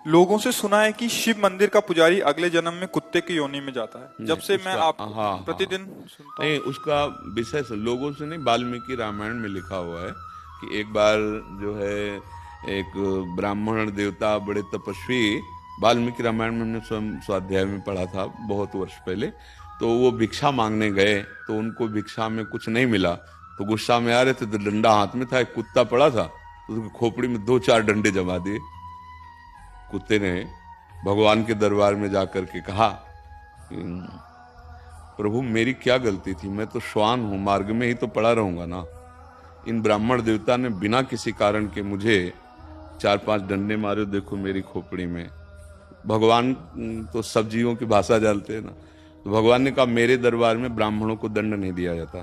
लोगों से सुना है कि शिव मंदिर का पुजारी अगले जन्म में कुत्ते की योनि में जाता है। जब नहीं से मैं उसका, आप हाँ हाँ प्रतिदिन सुनता नहीं हूँ। उसका विषय से लोगों से नहीं, वाल्मीकि रामायण में लिखा हुआ है कि एक बार जो है एक ब्राह्मण देवता बड़े तपस्वी, वाल्मीकि रामायण में हमने स्वयं स्वाध्याय में पढ़ा था बहुत वर्ष पहले। तो वो भिक्षा मांगने गए तो उनको भिक्षा में कुछ नहीं मिला, तो गुस्सा में आ रहे थे तो डंडा हाथ में था, एक कुत्ता पड़ा था तो उसकी खोपड़ी में 2-4 डंडे जमा दिए। कुत्ते ने भगवान के दरबार में जाकर के कहा, प्रभु मेरी क्या गलती थी, मैं तो श्वान हूं, मार्ग में ही तो पड़ा रहूंगा ना। इन ब्राह्मण देवता ने बिना किसी कारण के मुझे 4-5 डंडे मारे, देखो मेरी खोपड़ी में। भगवान तो सब जीवों की भाषा जानते हैं ना। तो भगवान ने कहा मेरे दरबार में ब्राह्मणों को दंड नहीं दिया जाता,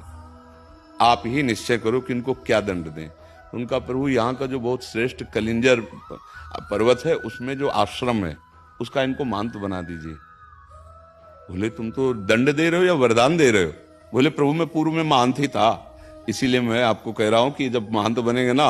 आप ही निश्चय करो कि इनको क्या दंड दें। उनका प्रभु यहाँ का जो बहुत श्रेष्ठ कलिंजर पर्वत है उसमें जो आश्रम है उसका इनको महंत बना दीजिए। बोले तुम तो दंड दे रहे हो या वरदान दे रहे हो? बोले प्रभु मैं पूर्व में महंत ही था, इसीलिए मैं आपको कह रहा हूं कि जब महंत बनेंगे ना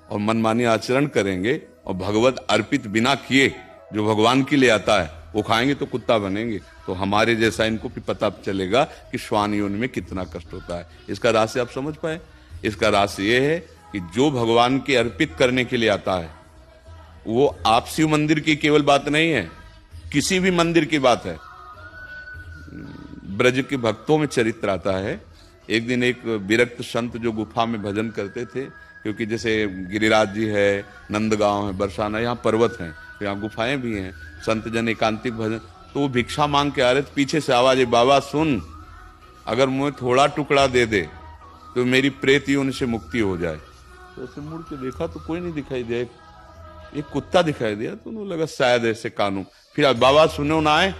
और मनमानी आचरण करेंगे और भगवत अर्पित बिना किए जो भगवान के लिए आता है वो खाएंगे तो कुत्ता बनेंगे, तो हमारे जैसा इनको भी पता चलेगा कि श्वान योनि में कितना कष्ट होता है। इसका रहस्य आप समझ पाए? इसका रहस्य ये है कि जो भगवान के अर्पित करने के लिए आता है वो आप शिव मंदिर की केवल बात नहीं है, किसी भी मंदिर की बात है। ब्रज के भक्तों में चरित्र आता है। एक दिन एक विरक्त संत जो गुफा में भजन करते थे, क्योंकि जैसे गिरिराज जी है, नंदगांव है, बरसाना, यहाँ पर्वत हैं, यहाँ गुफाएं भी हैं, संत जन एकांतिक भजन, तो वो भिक्षा मांग के आ रहे थे, पीछे से आवाज है, बाबा सुन, अगर मुझे थोड़ा टुकड़ा दे दे तो मेरी प्रेत योनि से मुक्ति हो जाए। तो ऐसे मुड़ के देखा तो कोई नहीं दिखाई दिया, एक कुत्ता दिखाई दिया, तो उन्हें लगा शायद ऐसे कानू। फिर बाबा सुनो ना आए,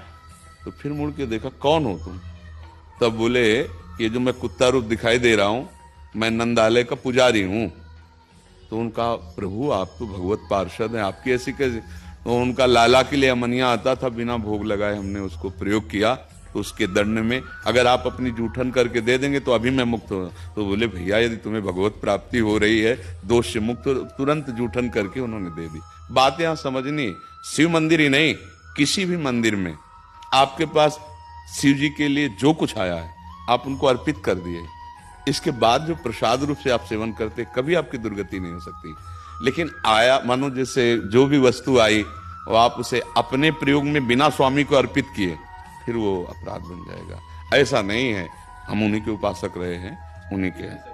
तो फिर मुड़ के देखा कौन हो तुम? तब बोले ये जो मैं कुत्ता रूप दिखाई दे रहा हूं मैं नंदालय का पुजारी हूं। तो उनका प्रभु आप तो भगवत पार्षद हैं, आपकी ऐसी कैसे? तो उनका लाला के लिए अमनिया आता था, बिना भोग लगाए हमने उसको प्रयोग किया, तो उसके दंड में अगर आप अपनी जूठन करके दे देंगे तो अभी मैं मुक्त हो। तो बोले भैया यदि तुम्हें भगवत प्राप्ति हो रही है दोष से मुक्त, तुरंत जूठन करके उन्होंने दे दी। बात यहां समझनी, शिव मंदिर ही नहीं किसी भी मंदिर में आपके पास शिव जी के लिए जो कुछ आया है आप उनको अर्पित कर दिए, इसके बाद जो प्रसाद रूप से आप सेवन करते कभी आपकी दुर्गति नहीं हो सकती। लेकिन आया मानो जैसे जो भी वस्तु आई और आप उसे अपने प्रयोग में बिना स्वामी को अर्पित किए, फिर वो अपराध बन जाएगा। ऐसा नहीं है, हम उन्हीं के उपासक रहे हैं, उन्हीं के हैं।